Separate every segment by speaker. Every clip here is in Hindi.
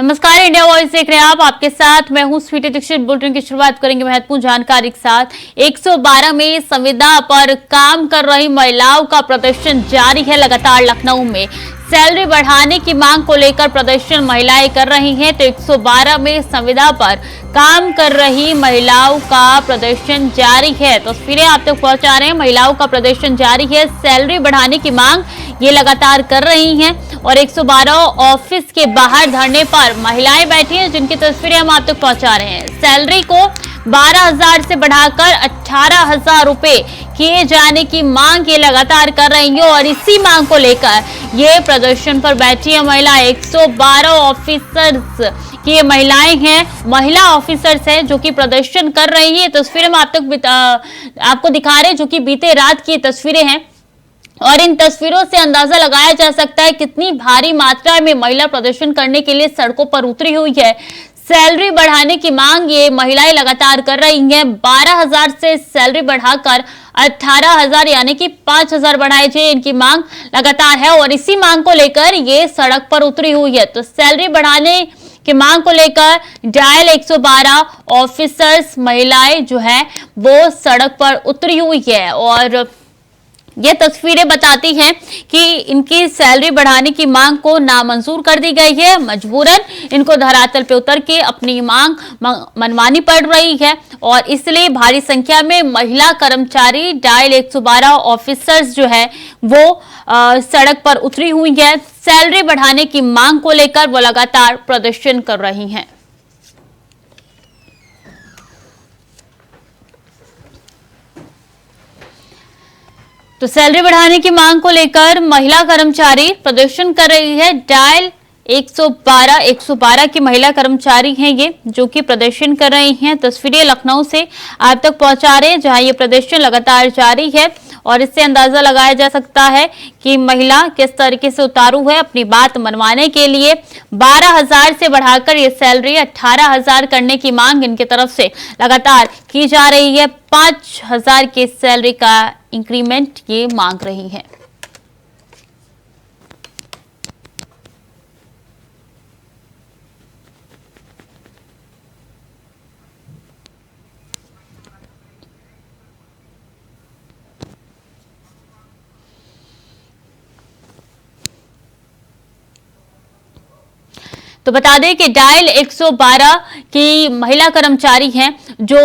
Speaker 1: नमस्कार, इंडिया वॉइस देख रहे हैं आप। आपके साथ मैं हूं स्वीटी दीक्षित। बुलेटिन की शुरुआत करेंगे महत्वपूर्ण जानकारी के साथ। 112 में संविदा पर काम कर रही महिलाओं का प्रदर्शन जारी है। लगातार लखनऊ में सैलरी बढ़ाने की मांग को लेकर प्रदर्शन महिलाएं कर रही हैं। तो 112 में संविदा पर काम कर रही महिलाओं का प्रदर्शन जारी है। तस्वीरें आप तक पहुंचा रहे हैं। महिलाओं का प्रदर्शन जारी है। सैलरी बढ़ाने की मांग ये लगातार कर रही हैं और 112 ऑफिस के बाहर धरने पर महिलाएं बैठी हैं, जिनकी तस्वीरें हम आप तक पहुंचा रहे हैं। सैलरी को 12,000 से बढ़ाकर 18,000 रुपए किए जाने की मांग ये लगातार कर रही है और इसी मांग को लेकर ये प्रदर्शन पर बैठी है महिला। 112 ऑफिसर्स की ये महिलाएं हैं, महिला ऑफिसर्स हैं जो कि प्रदर्शन कर रही है। तस्वीरें हम आप तक आपको दिखा रहे हैं, जो कि बीते रात की तस्वीरें हैं और इन तस्वीरों से अंदाजा लगाया जा सकता है कितनी भारी मात्रा में महिला प्रदर्शन करने के लिए सड़कों पर उतरी हुई है। सैलरी बढ़ाने की मांग ये महिलाएं लगातार कर रही हैं। 12,000 से सैलरी बढ़ाकर 18,000 यानी कि 5,000 बढ़ाए जाए, इनकी मांग लगातार है और इसी मांग को लेकर ये सड़क पर उतरी हुई है। तो सैलरी बढ़ाने की मांग को लेकर डायल 112 ऑफिसर्स महिलाएं जो है वो सड़क पर उतरी हुई है और ये तस्वीरें बताती हैं कि इनकी सैलरी बढ़ाने की मांग को नामंजूर कर दी गई है। मजबूरन इनको धरातल पे उतर के अपनी मांग मनवानी पड़ रही है और इसलिए भारी संख्या में महिला कर्मचारी डायल 112 ऑफिसर्स जो है वो सड़क पर उतरी हुई है। सैलरी बढ़ाने की मांग को लेकर वो लगातार प्रदर्शन कर रही हैं। तो सैलरी बढ़ाने की मांग को लेकर महिला कर्मचारी प्रदर्शन कर रही है। डायल 112 की महिला कर्मचारी हैं ये, जो कि प्रदर्शन कर रही हैं। तस्वीरें लखनऊ से आप तक पहुंचा रहे हैं, जहां ये प्रदर्शन लगातार जारी है और इससे अंदाजा लगाया जा सकता है कि महिला किस तरीके से उतारू है अपनी बात मनवाने के लिए। 12,000 से बढ़ाकर ये सैलरी 18,000 करने की मांग इनकी तरफ से लगातार की जा रही है। 5,000 के सैलरी का इंक्रीमेंट ये मांग रही है। तो बता दें कि डायल 112 की महिला कर्मचारी हैं जो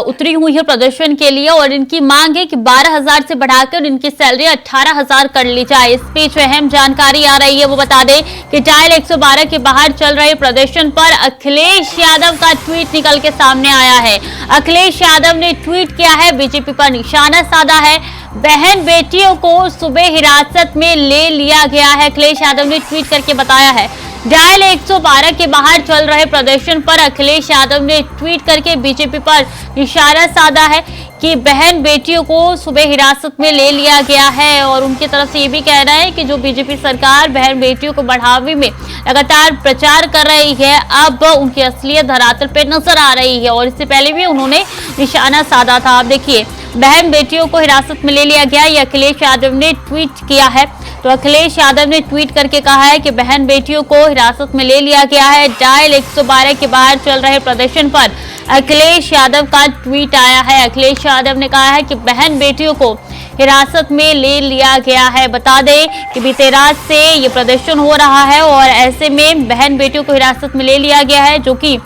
Speaker 1: उतरी हुई है प्रदर्शन के लिए और इनकी मांग है कि 12,000 से बढ़ाकर इनकी सैलरी 18,000 कर ली जाए। इस बीच अहम जानकारी आ रही है, वो बता दें कि डायल 112 के बाहर चल रहे प्रदर्शन पर अखिलेश यादव का ट्वीट निकल के सामने आया है। अखिलेश यादव ने ट्वीट किया है, बीजेपी पर निशाना साधा है। बहन बेटियों को सुबह हिरासत में ले लिया गया है। अखिलेश यादव ने ट्वीट करके बताया है। डायल 112 के बाहर चल रहे प्रदर्शन पर अखिलेश यादव ने ट्वीट करके बीजेपी पर निशाना साधा है कि बहन बेटियों को सुबह हिरासत में ले लिया गया है और उनकी तरफ से ये भी कहना है कि जो बीजेपी सरकार बहन बेटियों को बढ़ावे में लगातार प्रचार कर रही है, अब उनकी असलियत धरातल पे नजर आ रही है और इससे पहले भी उन्होंने निशाना साधा था। आप देखिए, बहन बेटियों को हिरासत में ले लिया गया, ये अखिलेश यादव ने ट्वीट किया है। तो अखिलेश यादव ने ट्वीट करके कहा है कि बहन बेटियों को हिरासत में ले लिया गया है। डायल 112 के बाहर चल रहे प्रदर्शन पर अखिलेश यादव का ट्वीट आया है। अखिलेश यादव ने कहा है कि बहन बेटियों को हिरासत में ले लिया गया है। बता दें कि बीते रात से ये प्रदर्शन हो रहा है और ऐसे में बहन बेटियों को हिरासत में ले लिया गया है। जो कि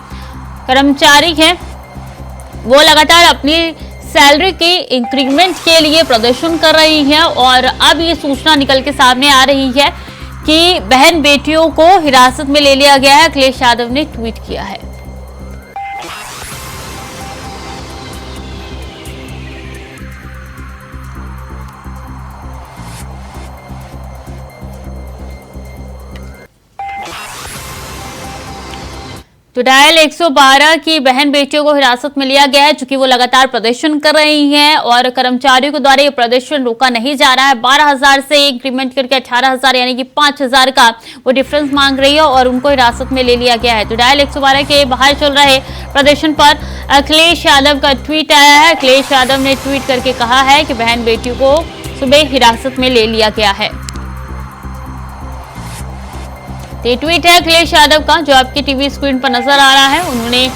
Speaker 1: कर्मचारी हैं वो लगातार अपनी सैलरी के इंक्रीमेंट के लिए प्रदर्शन कर रही हैं और अब ये सूचना निकल के सामने आ रही है कि बहन बेटियों को हिरासत में ले लिया गया है। अखिलेश यादव ने ट्वीट किया है। तो डायल 112 की बहन बेटियों को हिरासत में लिया गया है, चूंकि वो लगातार प्रदर्शन कर रही हैं और कर्मचारियों के द्वारा ये प्रदर्शन रोका नहीं जा रहा है। 12,000 से इंक्रीमेंट करके 18,000 यानी कि 5,000 का वो डिफरेंस मांग रही है और उनको हिरासत में ले लिया गया है। तो डायल 112 के बाहर चल रहे प्रदर्शन पर अखिलेश यादव का ट्वीट आया है। अखिलेश यादव ने ट्वीट करके कहा है कि बहन बेटियों को सुबह हिरासत में ले लिया गया है। ये ट्वीट है अखिलेश यादव का, जो आपकी टीवी स्क्रीन पर नजर आ रहा है। उन्होंने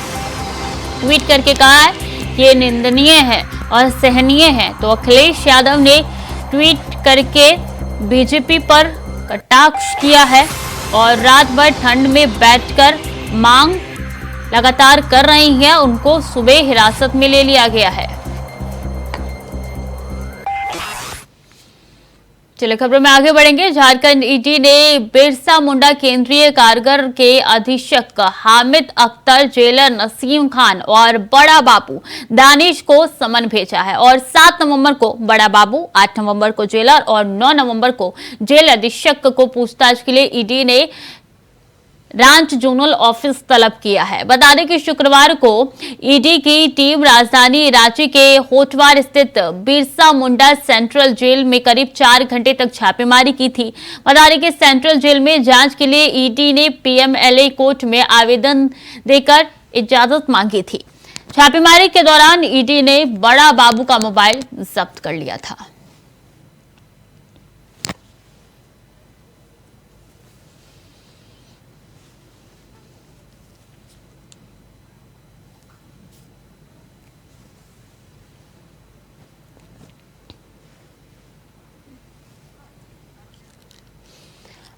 Speaker 1: ट्वीट करके कहा है कि ये निंदनीय है और सहनीय है। तो अखिलेश यादव ने ट्वीट करके बीजेपी पर कटाक्ष किया है और रात भर ठंड में बैठकर मांग लगातार कर रही है, उनको सुबह हिरासत में ले लिया गया है। चलिए खबरों में आगे बढ़ेंगे। झारखंड ईडी ने बिरसा मुंडा केंद्रीय कारागार के अधीक्षक हामिद अख्तर, जेलर नसीम खान और बड़ा बाबू दानिश को समन भेजा है और 7 नवंबर को बड़ा बाबू, 8 नवंबर को जेलर और 9 नवंबर को जेल अधीक्षक को पूछताछ के लिए ईडी ने रांच जोनल ऑफिस तलब किया है। बता दें कि शुक्रवार को ईडी की टीम राजधानी रांची के होटवार स्थित बिरसा मुंडा सेंट्रल जेल में करीब 4 घंटे तक छापेमारी की थी। बता दें कि सेंट्रल जेल में जांच के लिए ईडी ने पीएमएलए कोर्ट में आवेदन देकर इजाजत मांगी थी। छापेमारी के दौरान ईडी ने बड़ा बाबू का मोबाइल जब्त कर लिया था।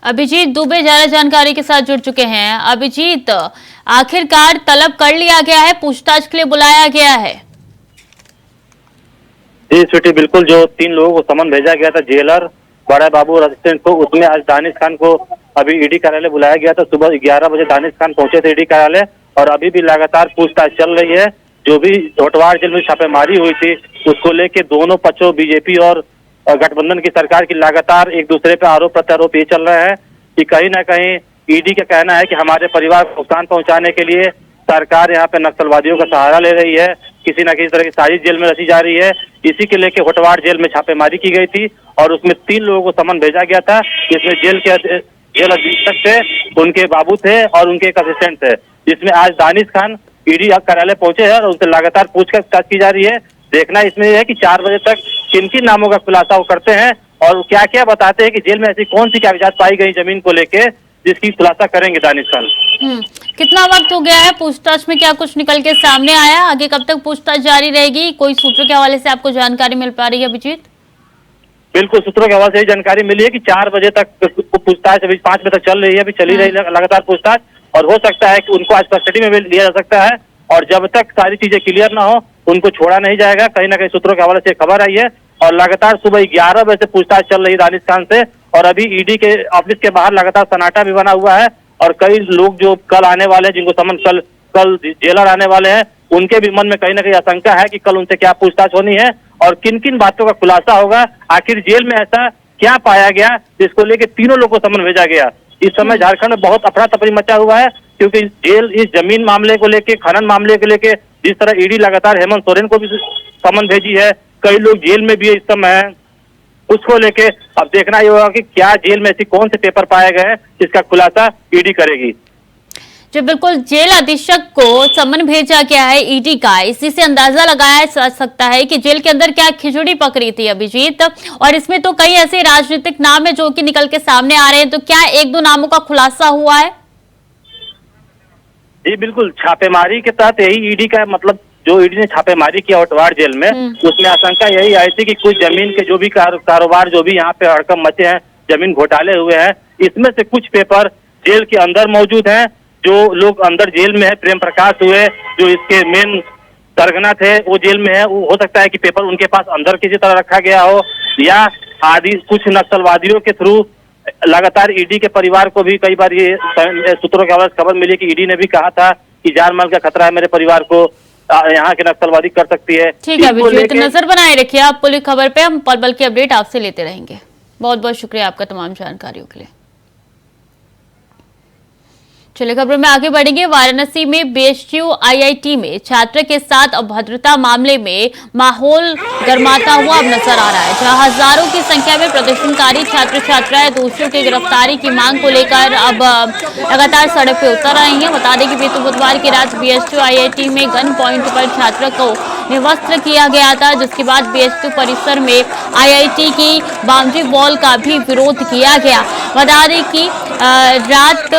Speaker 1: अभिजीत दुबे ज्यादा जानकारी के साथ जुड़ चुके हैं। अभिजीत, आखिरकार तलब कर लिया गया है, पूछताछ के लिए बुलाया गया है?
Speaker 2: जी स्वीटी, बिल्कुल। जो 3 लोगों को समन भेजा गया था, जेलर, बड़ा बाबू और असिस्टेंट को, उसमें आज दानिश खान को अभी ईडी कार्यालय बुलाया गया था। सुबह 11 बजे दानिश खान पहुंचे थे ईडी कार्यालय और अभी भी लगातार पूछताछ चल रही है। जो भी होटवार जेल में छापेमारी हुई थी उसको लेके दोनों पक्षों, बीजेपी और गठबंधन की सरकार की, लगातार एक दूसरे पे आरोप प्रत्यारोप ये चल रहा है कि कहीं ना कहीं ईडी का कहना है कि हमारे परिवार को नुकसान पहुंचाने के लिए सरकार यहाँ पे नक्सलवादियों का सहारा ले रही है, किसी न किसी तरह की साजिश जेल में रची जा रही है। इसी के लेके होटवार जेल में छापेमारी की गई थी और उसमें 3 लोगों को समन भेजा गया था, जिसमें जेल अधीक्षक थे, उनके बाबू थे और उनके एक असिस्टेंट थे। जिसमें आज दानिश खान ईडी कार्यालय पहुंचे हैं और उनसे लगातार पूछताछ की जा रही है। देखना इसमें यह है कि 4 बजे तक किन किन नामों का खुलासा वो करते हैं और क्या क्या बताते हैं कि जेल में ऐसी कौन सी कागजात पाई गई जमीन को लेके, जिसकी खुलासा करेंगे दानिश खान।
Speaker 1: कितना वक्त हो गया है पूछताछ में, क्या कुछ निकल के सामने आया? आगे कब तक पूछताछ जारी रहेगी? कोई सूत्रों के हवाले से आपको जानकारी मिल पा रही है अभिजीत?
Speaker 2: बिल्कुल, सूत्रों के हवाले से जानकारी मिली है कि 4 बजे तक पूछताछ, अभी 5 बजे तक चल रही है, अभी चली रही लगातार पूछताछ और हो सकता है कि उनको आज कस्टडी में लिया जा सकता है और जब तक सारी चीजें क्लियर ना हो उनको छोड़ा नहीं जाएगा। कहीं ना कहीं सूत्रों के हवाले से खबर आई है और लगातार सुबह 11 बजे से पूछताछ चल रही है दानिश खान से और अभी ईडी के ऑफिस के बाहर लगातार सन्नाटा भी बना हुआ है और कई लोग जो कल आने वाले हैं, जिनको समन कल जेलर आने वाले हैं, उनके भी मन में कहीं ना कहीं आशंका है कि कल उनसे क्या पूछताछ होनी है और किन किन बातों का खुलासा होगा। आखिर जेल में ऐसा क्या पाया गया जिसको लेके तीनों लोगों को समन भेजा गया। इस समय झारखंड में बहुत अफरा तफरी मचा हुआ है क्योंकि जेल इस जमीन मामले को लेके, खनन मामले को लेके, जिस तरह ईडी लगातार हेमंत सोरेन को भी समन भेजी है, कई लोग जेल में भी इस समय है, उसको लेके अब देखना ये होगा कि क्या जेल में ऐसी कौन से पेपर पाए गए हैं जिसका खुलासा ईडी करेगी।
Speaker 1: जो बिल्कुल जेल अधीक्षक को समन भेजा गया है ईडी का, इसी से अंदाजा लगाया जा सकता है कि जेल के अंदर क्या खिचड़ी पक रही थी अभिजीत। और इसमें तो कई ऐसे राजनीतिक नाम है जो कि निकल के सामने आ रहे हैं, तो क्या 1-2 नामों का खुलासा हुआ है?
Speaker 2: जी बिल्कुल, छापेमारी के तहत यही ईडी का मतलब, जो ईडी ने छापेमारी किया होटवार जेल में, उसमें आशंका यही आई थी कि कुछ जमीन के जो भी कारोबार, जो भी यहाँ पे हड़कंप मचे हैं, जमीन घोटाले हुए हैं, इसमें से कुछ पेपर जेल के अंदर मौजूद हैं। जो लोग अंदर जेल में है, प्रेम प्रकाश हुए, जो इसके मेन सरगना थे, वो जेल में है। वो हो सकता है कि पेपर उनके पास अंदर किसी तरह रखा गया हो या आदि कुछ नक्सलवादियों के थ्रू। लगातार ईडी के परिवार को भी कई बार ये सूत्रों के हवाले से खबर मिली कि ईडी ने भी कहा था कि जान माल का खतरा है मेरे परिवार को, यहाँ के नक्सलवादी कर सकती है।
Speaker 1: ठीक है अभिजीत, नजर बनाए रखिए आप पुलिस खबर पे, हम पल पल की अपडेट आपसे लेते रहेंगे। बहुत बहुत शुक्रिया आपका तमाम जानकारियों के लिए। चलिए खबरों में आगे बढ़ेंगे। वाराणसी में बीएचयू आईआईटी में छात्र के साथ अभद्रता मामले में माहौल गर्माता हुआ अब नजर आ रहा है, जहां हजारों की संख्या में प्रदर्शनकारी छात्र छात्राएं दोषियों की गिरफ्तारी की मांग को लेकर अब लगातार सड़क पे उतर रही हैं। बता दें कि बीते बुधवार की रात बीएचयू आईआईटी में गन पॉइंट पर छात्र को निवस्त्र किया गया था, जिसके बाद बीएचयू परिसर में आईआईटी की बाउंड्री वॉल का भी विरोध किया गया। बता दें कि रात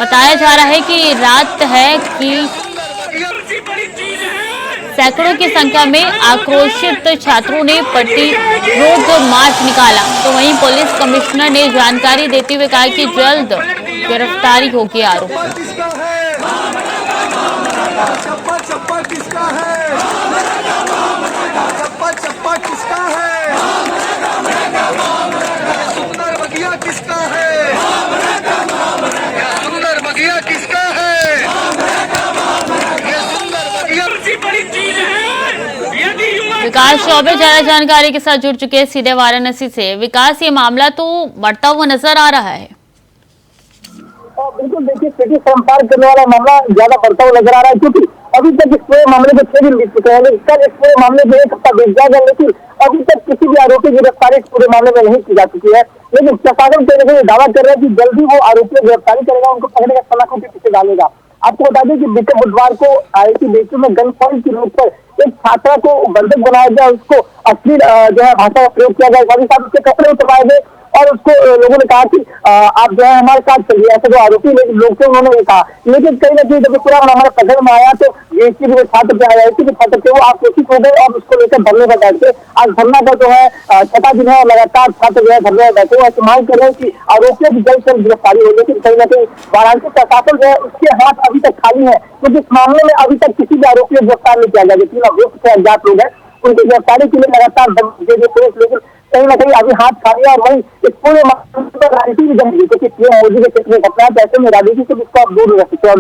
Speaker 1: बताया जा रहा है कि रात है कि सैकड़ों की संख्या में आक्रोशित छात्रों ने प्रतिरोध मार्च निकाला। तो वहीं पुलिस कमिश्नर ने जानकारी देते हुए कहा कि जल्द गिरफ्तारी होगी आरोपी।
Speaker 3: चप्पा चप्पा किसका है? चप्पा चप्पा किसका है? सुंदर बगिया किसका है? सुंदर बगिया किसका है? ये सुंदर बगिया बड़ी चीज है।
Speaker 1: विकास चौबे ज्यादा जानकारी के साथ जुड़ चुके हैं सीधे वाराणसी से। विकास, ये मामला तो बढ़ता हुआ नजर आ रहा है।
Speaker 4: बिल्कुल, देखिए सिटी संपर्क करने वाला मामला ज्यादा बढ़ता हुआ नजर आ रहा है, क्योंकि अभी तक इस पूरे मामले में 6 दिन बीत चुके हैं, लेकिन कल इस पूरे मामले में 1 हफ्ता बीत जाएगा, लेकिन अभी तक किसी भी आरोपी की गिरफ्तारी इस पूरे मामले में नहीं की जा चुकी है। लेकिन प्रशासन कहीं ना कहीं दावा कर रहा है कि जल्दी वो आरोपियों की गिरफ्तारी करेगा, उनको पकड़ने का सलाखों के पीछे डालेगा। आपको बता दें कि बीते बुधवार को IIT बेचू में गन पॉइंट की रोक पर एक छात्रा को बंधक बनाया गया, उसको अश्लील जो है भाषा का प्रयोग किया गया, साथ ही साथ उसके कपड़े उतरवाए गए और उसको लोगों ने कहा कि आप जो है हमारे साथ चलिए, ऐसे जो आरोपी लोग थे उन्होंने ये कहा। लेकिन कहीं ना कहीं जब पूरा हमारे पकड़ में आया तो बीएससी के छात्र जो IIT के छात्र थे वो आक्रोशित हो गए और उसको लेकर धरने पर बैठ गए। आज धरना का जो है 6वां दिन है, लगातार छात्र जो है धरने पर बैठे हुए मांग कर रहे हैं कि आरोपियों की जल्द से गिरफ्तारी हो। लेकिन कहीं ना कहीं वाराणसी प्रशासन जो है उसके हाथ अभी तक खाली है, क्योंकि इस मामले में अभी तक किसी भी आरोपी को गिरफ्तार नहीं किया गया। जो 3 अभियुक्त से अज्ञात लोग हैं उनकी गिरफ्तारी के लिए लगातार पुलिस, लेकिन कहीं ना कहीं अभी हाथ खाली है। और वही इस पूरे मामले पर राजनीति भी जम गई, क्योंकि पीएम मोदी के क्षेत्र में घटना है, ऐसे में राजनीति से इसको आप दूर रख सकते हैं।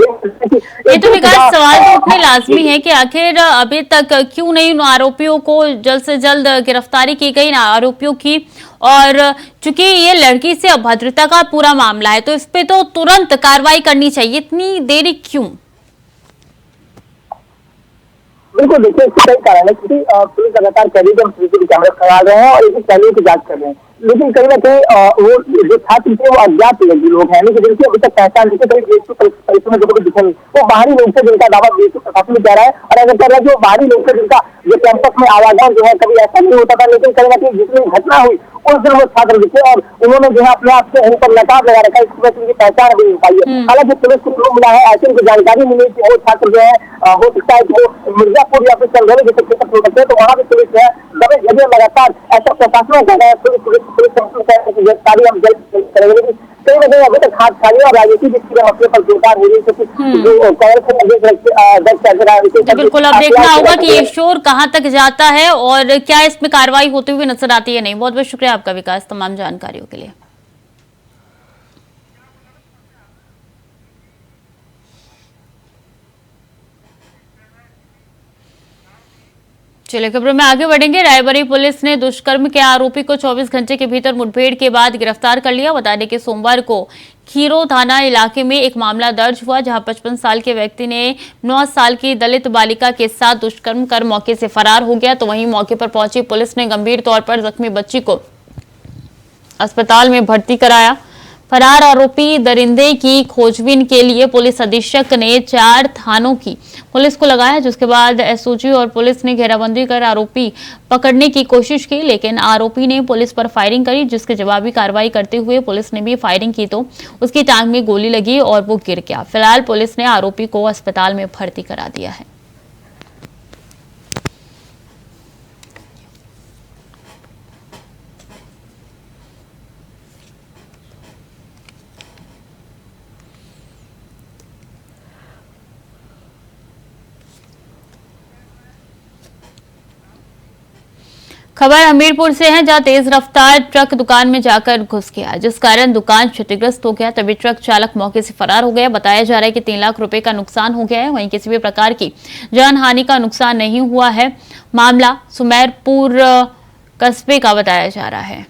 Speaker 1: ये तो विकास सवाल तो उठने लाजमी है कि आखिर अभी तक क्यों नहीं उन आरोपियों को जल्द से जल्द गिरफ्तारी की गई ना आरोपियों की। और चूंकि ये लड़की से अभद्रता का पूरा मामला है तो इस पे तो तुरंत कार्रवाई करनी चाहिए, इतनी देरी क्यों?
Speaker 4: बिल्कुल, देखिए इसके कई कारण है, क्योंकि पुलिस लगातार कह रही है कि हम सीसीटीवी कैमरे लगा रहे हैं और इसी पहलू की जांच कर रहे हैं। लेकिन कहीं ना कहीं वो जो छात्र थे वो अज्ञात लोग हैं, लेकिन जिनकी अभी तक पहचान नहीं, करीब BSU परीक्षा में जो दिखे नहीं, वो बाहरी लोग थे जिनका दावा BSU प्रशासन में कह रहा है। और ऐसा कह रहा है कि वो बाहरी लोग थे जिनका जो कैंपस में आवागमन जो है कभी ऐसा नहीं होता था, लेकिन कहीं ना कहीं जितनी घटना हुई उस दिन वो छात्र दिखे और उन्होंने जो है अपने आप से ऊपर नकाब लगा रखा है, इस वजह से उनकी पहचान अभी नहीं पाई है। हालांकि पुलिस को क्लू मिला है, ऐसे उनको जानकारी मिली कि वो छात्र जो है हो सकता है कि वो मिर्जापुर या फिर चंदौली जैसे क्षेत्र हो सकते हैं, तो वहाँ भी पुलिस जो है दबे जगह लगातार ऐसा प्रशासन कह रहा है, पुलिस गिरफ्तारी हम जल्द करेंगे। लेकिन कहीं ना कहीं अभी तक हाथ खाली और राजनीति जिसके मसले पर जोरदार हो रही है, जो कांग्रेस
Speaker 1: बिल्कुल, अब देखना होगा कि ये शोर कहाँ तक जाता है और क्या इसमें कार्रवाई होती हुई नजर आती है नहीं। बहुत बहुत शुक्रिया आपका विकास तमाम जानकारियों के लिए। चलिए खबरों में आगे बढ़ेंगे। रायबरेली पुलिस ने दुष्कर्म के आरोपी को 24 घंटे के भीतर मुठभेड़ के बाद गिरफ्तार कर लिया। बता दें कि सोमवार को खीरो थाना इलाके में एक मामला दर्ज हुआ, जहां 55 साल के व्यक्ति ने 9 साल की दलित बालिका के साथ दुष्कर्म कर मौके से फरार हो गया। तो वहीं मौके पर पहुंची पुलिस ने गंभीर तौर पर जख्मी बच्ची को अस्पताल में भर्ती कराया। फरार आरोपी दरिंदे की खोजबीन के लिए पुलिस अधीक्षक ने 4 थानों की पुलिस को लगाया, जिसके बाद SOG और पुलिस ने घेराबंदी कर आरोपी पकड़ने की कोशिश की, लेकिन आरोपी ने पुलिस पर फायरिंग करी, जिसके जवाबी कार्रवाई करते हुए पुलिस ने भी फायरिंग की तो उसकी टांग में गोली लगी और वो गिर गया। फिलहाल पुलिस ने आरोपी को अस्पताल में भर्ती करा दिया है। खबर हमीरपुर से है, जहां तेज रफ्तार ट्रक दुकान में जाकर घुस गया, जिस कारण दुकान क्षतिग्रस्त हो गया। तभी ट्रक चालक मौके से फरार हो गया। बताया जा रहा है कि 3 लाख रुपए का नुकसान हो गया है। वहीं किसी भी प्रकार की जान हानि का नुकसान नहीं हुआ है। मामला सुमेरपुर कस्बे का बताया जा रहा है।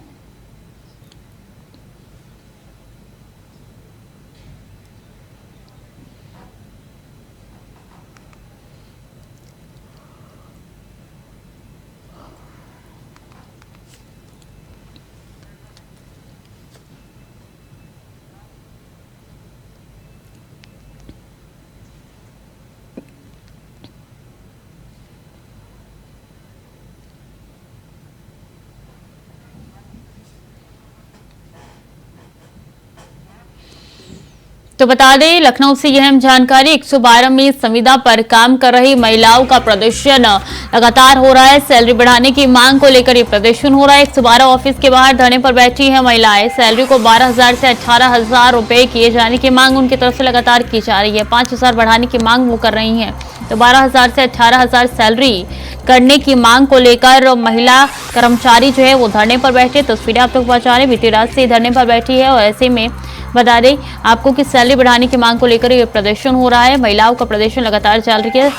Speaker 1: तो बता दें, लखनऊ से यह अहम जानकारी। 112 में संविदा पर काम कर रही महिलाओं का प्रदर्शन लगातार हो रहा है। सैलरी बढ़ाने की मांग को लेकर ये प्रदर्शन हो रहा है। 112 ऑफिस के बाहर धरने पर बैठी है महिलाएं। सैलरी को 12,000 से 18,000 रुपए किए जाने की मांग उनकी तरफ से लगातार की जा रही है। 5,000 बढ़ाने की मांग वो कर रही है। तो 12,000 से 18,000 सैलरी करने की मांग को लेकर महिला कर्मचारी जो है वो धरने पर बैठे। तस्वीरें आप तक पहुंचा रहे, बीती रात से धरने पर बैठी है। और ऐसे में बता दें आपको कि सैलरी बढ़ाने की मांग को लेकर ये प्रदर्शन हो रहा है। महिलाओं का प्रदर्शन लगातार चल रही है।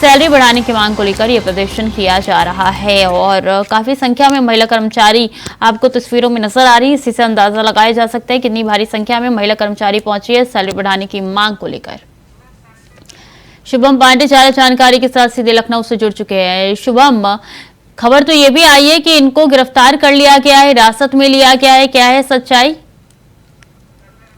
Speaker 1: सैलरी बढ़ाने की मांग को लेकर ये प्रदर्शन किया जा रहा है और काफी संख्या में महिला कर्मचारी आपको तस्वीरों में नजर आ रही है। इसी से अंदाजा लगाया जा सकता है कितनी भारी संख्या में महिला कर्मचारी पहुंची है सैलरी बढ़ाने की मांग को लेकर। शुभम पांडे ज्यादा जानकारी के साथ सीधे लखनऊ से जुड़ चुके हैं। शुभम, खबर तो ये भी आई है कि इनको गिरफ्तार कर लिया गया है, हिरासत में लिया गया है, क्या है सच्चाई?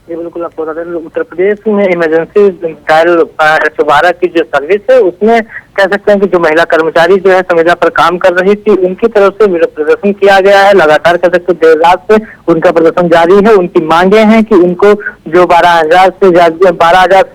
Speaker 4: ये बिल्कुल आपको बता दें, उत्तर प्रदेश में इमरजेंसी डायल 112 की जो सर्विस है उसमें कह सकते हैं कि जो महिला कर्मचारी जो है संविदा पर काम कर रही थी उनकी तरफ से प्रदर्शन किया गया है। लगातार कह सकते देर रात से उनका प्रदर्शन जारी है। उनकी मांगे हैं कि उनको जो 12,000 से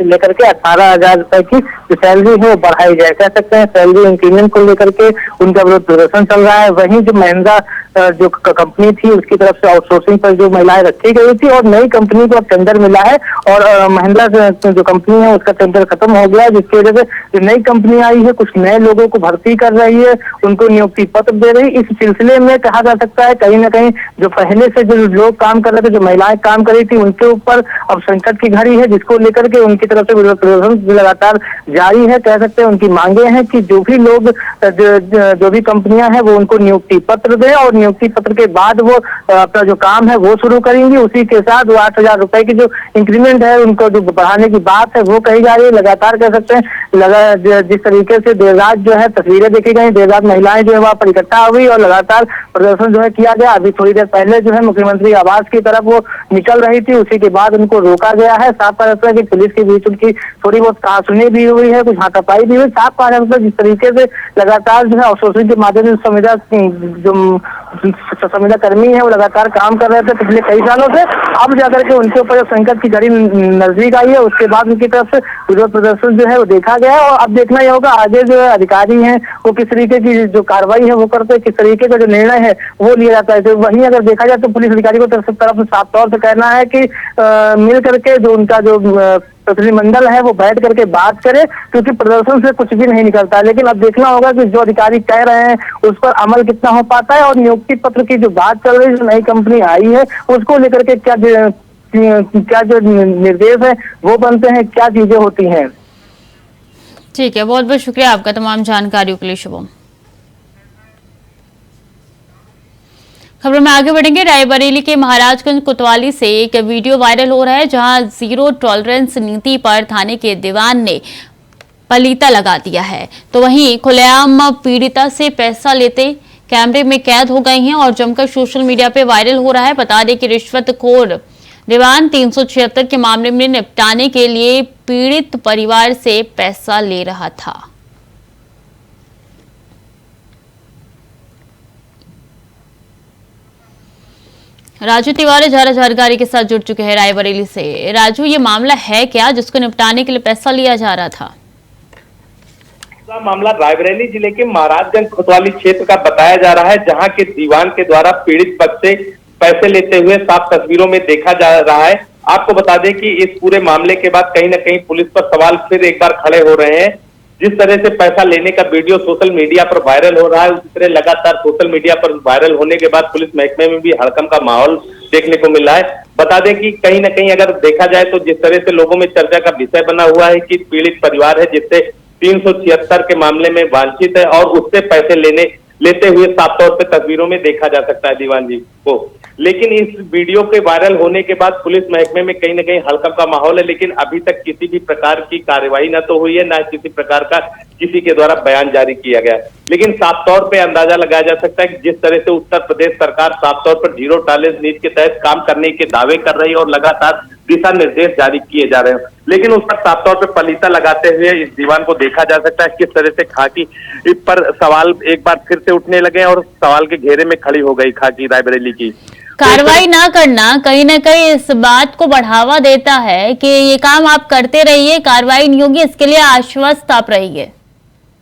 Speaker 4: लेकर के 18,000 रुपए की जो सैलरी है वो बढ़ाई जाए। कह सकते हैं सैलरी इंक्रीमेंट को लेकर के उनका प्रदर्शन चल रहा है। वहीं जो महिंद्रा जो कंपनी थी उसकी तरफ से आउटसोर्सिंग पर जो महिलाएं रखी गई थी और नई कंपनी को अब टेंडर मिला है और महिंद्रा जो कंपनी है उसका टेंडर खत्म हो गया, जिसकी वजह से जो नई कंपनी आई है कुछ नए लोगों को भर्ती कर रही है, उनको नियुक्ति पत्र दे रही। इस सिलसिले में कहा जा सकता है कहीं ना कहीं जो पहले से जो लोग काम कर रहे थे, जो महिलाएं काम कर रही थी उनके ऊपर अब संकट की घड़ी है, जिसको लेकर के उनकी तरफ से प्रदर्शन लगातार जारी है। कह सकते हैं उनकी मांगे हैं कि जो भी लोग जो भी कंपनियां हैं वो उनको नियुक्ति पत्र दें और नियुक्ति पत्र के बाद वो अपना जो काम है वो शुरू करेंगी। उसी के साथ वो 8,000 रुपए की जो इंक्रीमेंट है उनको जो बढ़ाने की बात है वो कही जा रही है। लगातार कह सकते हैं जिस तरीके से देर रात जो है तस्वीरें देखी गई, देर रात महिलाएं जो है वहाँ पर इकट्ठा हुई और लगातार प्रदर्शन जो है किया गया। अभी थोड़ी देर पहले जो है मुख्यमंत्री आवास की तरफ वो निकल रही थी, उसी के बाद उनको रोका गया है। साफ कहा जाता है कि पुलिस के बीच उनकी थोड़ी बहुत कहासुनी भी हुई है, कुछ हाथापाई भी हुई। साफ कहा जाता है जिस तरीके से लगातार जो है आउटसोर्सिंग के माध्यम से संविदा कर्मी है वो लगातार काम कर रहे थे पिछले कई सालों से। अब जाकर के उनके ऊपर संकट की घड़ी नजदीक आई है, उसके बाद उनकी तरफ से विरोध प्रदर्शन जो है वो देखा गया है। और अब देखना यह होगा आगे जो अधिकारी हैं वो किस तरीके की जो कार्रवाई है वो करते हैं, किस तरीके का जो निर्णय है वो लिया जाता है। तो वहीं अगर देखा जाए तो पुलिस अधिकारी को तरफ से साफ तौर से कहना है कि मिल करके जो उनका जो प्रतिनिधिमंडल है वो बैठ करके बात करे, क्योंकि प्रदर्शन से कुछ भी नहीं निकलता है। लेकिन अब देखना होगा कि जो अधिकारी कह रहे हैं उस पर अमल कितना हो पाता है और नियुक्ति पत्र की जो बात चल रही है, जो नई कंपनी आई है उसको लेकर के क्या जो निर्देश है वो बनते हैं, क्या चीजें होती हैं।
Speaker 1: ठीक है, बहुत बहुत शुक्रिया आपका तमाम जानकारियों के लिए शुभम। खबर में आगे बढ़ेंगे। रायबरेली के महाराजगंज कोतवाली से एक वीडियो वायरल हो रहा है जहां जीरो टॉलरेंस नीति पर थाने के दीवान ने पलीता लगा दिया है। तो वहीं खुलेआम पीड़िता से पैसा लेते कैमरे में कैद हो गए हैं और जमकर सोशल मीडिया पे वायरल हो रहा है। बता दें कि रिश्वतखोर दीवान 376 के मामले में निपटाने के लिए पीड़ित परिवार से पैसा ले रहा था। राजू तिवारी ज्यादा जानकारी के साथ जुड़ चुके हैं रायबरेली से। राजू, ये मामला है क्या जिसको निपटाने के लिए पैसा लिया जा रहा था?
Speaker 5: मामला रायबरेली जिले के महाराजगंज कोतवाली क्षेत्र का बताया जा रहा है, जहां के दीवान के द्वारा पीड़ित पक्ष से पैसे लेते हुए साफ तस्वीरों में देखा जा रहा है। आपको बता दें कि इस पूरे मामले के बाद कहीं न कहीं पुलिस पर सवाल फिर एक बार खड़े हो रहे हैं। जिस तरह से पैसा लेने का वीडियो सोशल मीडिया पर वायरल हो रहा है, उसी तरह लगातार सोशल मीडिया पर वायरल होने के बाद पुलिस महकमे में भी हड़कंप का माहौल देखने को मिला है। बता दें कि कहीं ना कहीं अगर देखा जाए तो जिस तरह से लोगों में चर्चा का विषय बना हुआ है कि पीड़ित परिवार है जिससे 376 के मामले में वांछित है और उससे पैसे लेते हुए साफ तौर पर तस्वीरों में देखा जा सकता है दीवान जी को। लेकिन इस वीडियो के वायरल होने के बाद पुलिस महकमे में कहीं ना कहीं हड़कंप का माहौल है, लेकिन अभी तक किसी भी प्रकार की कार्रवाई न तो हुई है, न किसी प्रकार का किसी के द्वारा बयान जारी किया गया। लेकिन साफ तौर पे अंदाजा लगाया जा सकता है कि जिस तरह से उत्तर प्रदेश सरकार साफ तौर पर जीरो टॉलरेंस नीति के तहत काम करने के दावे कर रही है और लगातार दिशा निर्देश जारी किए जा रहे हैं, लेकिन उस पर साफ तौर पर पलीता लगाते हुए इस दीवान को देखा जा सकता है किस तरह से खाकी पर सवाल एक बार फिर से उठने लगे और सवाल के घेरे में खड़ी हो गई खाकी रायबरेली की।
Speaker 1: कार्रवाई ना करना कहीं ना कहीं इस बात को बढ़ावा देता है कि ये काम आप करते रहिए, कार्रवाई नहीं होगी, इसके लिए आश्वस्त आप रहिए।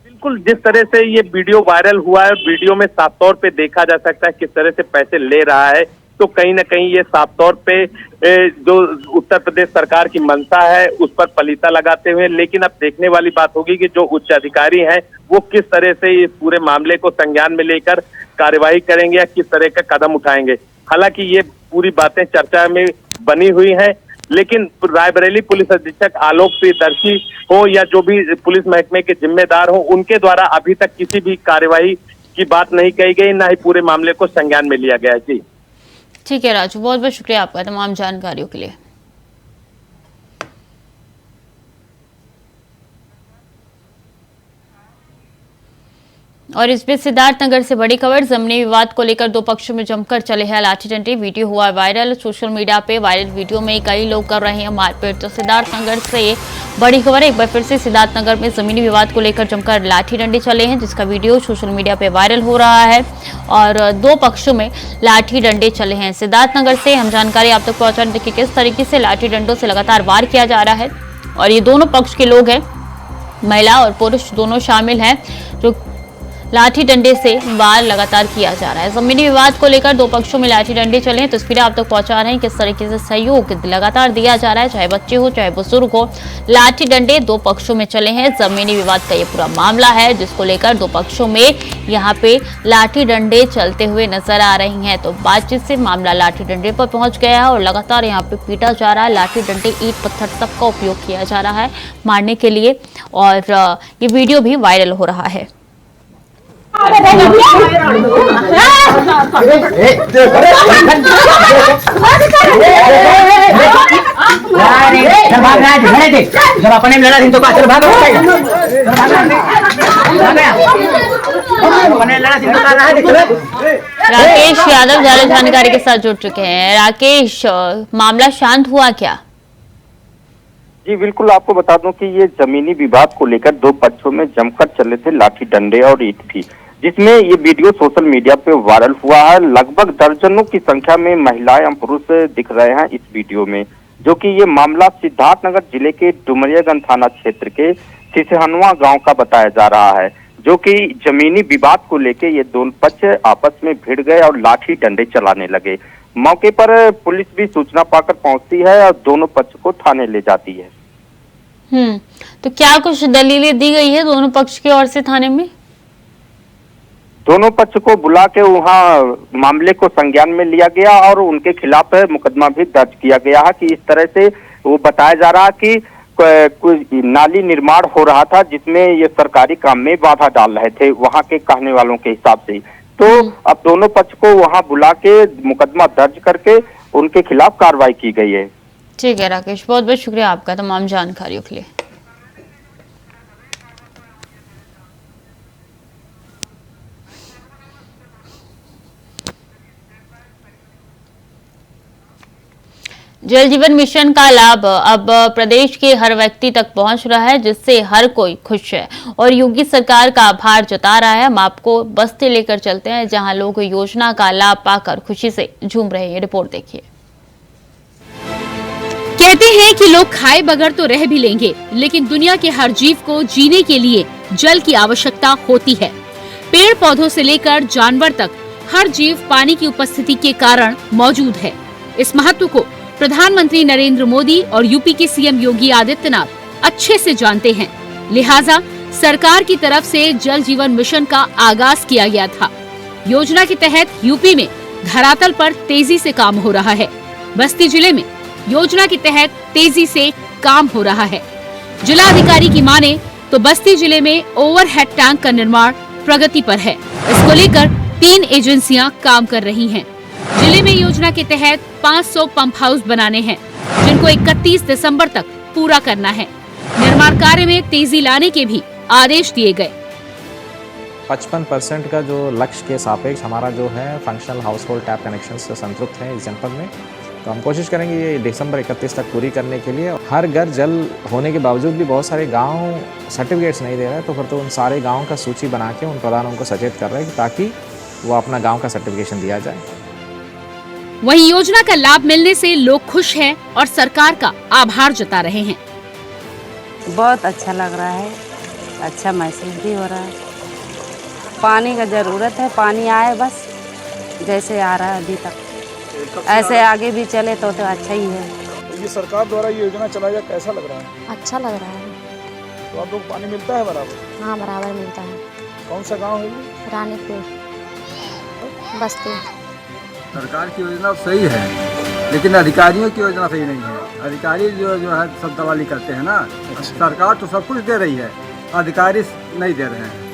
Speaker 5: बिल्कुल, जिस तरह से ये वीडियो वायरल हुआ है, वीडियो में साफ तौर पे देखा जा सकता है किस तरह से पैसे ले रहा है, तो कहीं ना कहीं ये साफ तौर पे जो उत्तर प्रदेश सरकार की मंशा है उस पर पलीता लगाते हुए। लेकिन अब देखने वाली बात होगी कि जो उच्च अधिकारी हैं वो किस तरह से इस पूरे मामले को संज्ञान में लेकर कार्यवाही करेंगे या किस तरह का कदम उठाएंगे। हालांकि ये पूरी बातें चर्चा में बनी हुई हैं, लेकिन रायबरेली पुलिस अधीक्षक आलोक प्रियदर्शी हो या जो भी पुलिस महकमे के जिम्मेदार हो, उनके द्वारा अभी तक किसी भी कार्यवाही की बात नहीं कही गई, न ही पूरे मामले को संज्ञान में लिया गया। जी
Speaker 1: ठीक है राजू, बहुत बहुत शुक्रिया आपका तमाम जानकारियों के लिए। और इस बीच सिद्धार्थनगर से बड़ी खबर, जमीनी विवाद को लेकर दो पक्षों में जमकर चले हैं लाठी डंडे। वीडियो हुआ वायरल सोशल मीडिया पे। वायरल वीडियो में कई लोग कर रहे हैं मारपीट। तो सिद्धार्थनगर से बड़ी खबर है, एक बार फिर से सिद्धार्थनगर में जमीनी विवाद को लेकर जमकर लाठी डंडे चले हैं, जिसका वीडियो सोशल मीडिया पे वायरल हो रहा है और दो पक्षों में लाठी डंडे चले हैं। सिद्धार्थनगर से हम जानकारी आप तक पहुंचाने देखिए किस तरीके से लाठी डंडों से लगातार वार किया जा रहा है और ये दोनों पक्ष के लोग हैं, महिला और पुरुष दोनों शामिल हैं, जो लाठी डंडे से वार लगातार किया जा रहा है। जमीनी विवाद को लेकर दो पक्षों में लाठी डंडे चले हैं, तस्वीरें आप तक पहुंचा रहे हैं किस तरीके से सहयोग लगातार दिया जा रहा है, चाहे बच्चे हो चाहे बुजुर्ग हो। लाठी डंडे दो पक्षों में चले हैं। जमीनी विवाद का ये पूरा मामला है जिसको लेकर दो पक्षों में यहाँ पे लाठी डंडे चलते हुए नजर आ रही हैं। तो बातचीत से मामला लाठी डंडे पर पहुंच गया है और लगातार यहाँ पे पीटा जा रहा है। लाठी डंडे, ईंट पत्थर सबका उपयोग किया जा रहा है मारने के लिए और ये वीडियो भी वायरल हो रहा है।
Speaker 6: जब अपने लड़ा तो भाग
Speaker 1: राकेश यादव ज्यादा जानकारी के साथ जुड़ चुके हैं। राकेश, मामला शांत हुआ क्या?
Speaker 7: जी बिल्कुल, आपको बता दूं कि ये जमीनी विवाद को लेकर दो पक्षों में जमकर चले थे लाठी डंडे और ईंट भी, जिसमें ये वीडियो सोशल मीडिया पे वायरल हुआ है। लगभग दर्जनों की संख्या में महिलाएं एवं पुरुष दिख रहे हैं इस वीडियो में, जो कि ये मामला सिद्धार्थनगर जिले के डुमरियागंज थाना क्षेत्र के सिसहनवा गांव का बताया जा रहा है, जो कि जमीनी विवाद को लेकर ये दोनों पक्ष आपस में भिड़ गए और लाठी डंडे चलाने लगे। मौके पर पुलिस भी सूचना पाकर पहुंचती है और दोनों पक्ष को थाने ले जाती है।
Speaker 1: तो क्या कुछ दलीलें दी गई है दोनों पक्ष की ओर से थाने में?
Speaker 7: दोनों पक्ष को बुला के वहाँ मामले को संज्ञान में लिया गया और उनके खिलाफ मुकदमा भी दर्ज किया गया है कि इस तरह से वो बताया जा रहा है कि कोई नाली निर्माण हो रहा था जिसमें ये सरकारी काम में बाधा डाल रहे थे वहाँ के कहने वालों के हिसाब से। तो अब दोनों पक्ष को वहाँ बुला के मुकदमा दर्ज करके उनके खिलाफ कार्रवाई की गई है।
Speaker 1: ठीक है राकेश, बहुत बहुत शुक्रिया आपका तमाम जानकारियों के लिए। जल जीवन मिशन का लाभ अब प्रदेश के हर व्यक्ति तक पहुंच रहा है, जिससे हर कोई खुश है और योगी सरकार का आभार जता रहा है। हम आपको बस्ती लेकर चलते हैं जहां लोग योजना का लाभ पाकर खुशी से झूम रहे हैं। रिपोर्ट देखिए।
Speaker 8: कहते हैं कि लोग खाए बगैर तो रह भी लेंगे, लेकिन दुनिया के हर जीव को जीने के लिए जल की आवश्यकता होती है। पेड़ पौधों से लेकर जानवर तक हर जीव पानी की उपस्थिति के कारण मौजूद है। इस महत्व को प्रधानमंत्री नरेंद्र मोदी और यूपी के सीएम योगी आदित्यनाथ अच्छे से जानते हैं। लिहाजा सरकार की तरफ से जल जीवन मिशन का आगाज किया गया था। योजना के तहत यूपी में धरातल पर तेजी से काम हो रहा है। बस्ती जिले में योजना के तहत तेजी से काम हो रहा है। जिला अधिकारी की माने तो बस्ती जिले में ओवरहेड टैंक का निर्माण प्रगति पर है। इसको लेकर 3 एजेंसियां काम कर रही हैं। जिले में योजना के तहत 500 पंप हाउस बनाने हैं, जिनको 31 दिसंबर तक पूरा करना है। निर्माण कार्य में तेजी लाने के भी आदेश दिए गए।
Speaker 9: 55% का जो लक्ष्य के सापेक्ष हमारा जो है functional house hold tap connection से संतृप्त है इस जनपद में, तो हम कोशिश करेंगे ये दिसंबर 31 तक पूरी करने के लिए। हर घर जल होने के बावजूद भी बहुत सारे गांव सर्टिफिकेट्स नहीं दे रहे हैं, तो फिर तो उन सारे गांवों का सूची बना के उन प्रधानों को सचेत कर रहे हैं ताकि वो अपना गांव का सर्टिफिकेशन दिया जाए।
Speaker 8: वहीं योजना का लाभ मिलने से लोग खुश हैं और सरकार का आभार जता रहे हैं।
Speaker 10: बहुत अच्छा लग रहा है, अच्छा महसूस भी हो रहा है। पानी का जरूरत है, पानी आए बस, जैसे आ रहा है अभी तक ऐसे आगे भी चले तो अच्छा ही है।
Speaker 11: ये सरकार द्वारा ये योजना चलाया कैसा लग रहा है?
Speaker 12: अच्छा लग रहा है।
Speaker 11: तो आप लोग पानी मिलता है बराबर?
Speaker 12: हाँ, बराबर मिलता है।
Speaker 11: कौन सा गांव है ये?
Speaker 12: रानीपुर बस्ती।
Speaker 13: सरकार की योजना सही है, लेकिन अधिकारियों की योजना सही नहीं है। अधिकारी जो है सब दलाली करते हैं ना। सरकार तो सब कुछ दे रही है, अधिकारी नहीं दे रहे हैं।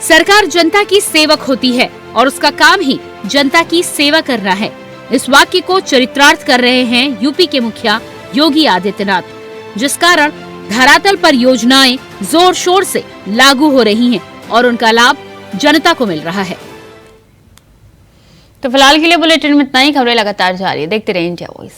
Speaker 8: सरकार जनता की सेवक होती है और उसका काम ही जनता की सेवा करना है। इस वाक्य को चरितार्थ कर रहे हैं यूपी के मुखिया योगी आदित्यनाथ, जिस कारण धरातल पर योजनाएं जोर शोर से लागू हो रही हैं और उनका लाभ जनता को मिल रहा है।
Speaker 1: तो फिलहाल के लिए बुलेटिन में इतना ही। खबरें लगातार जारी है, देखते रहिए इंडिया वॉइस।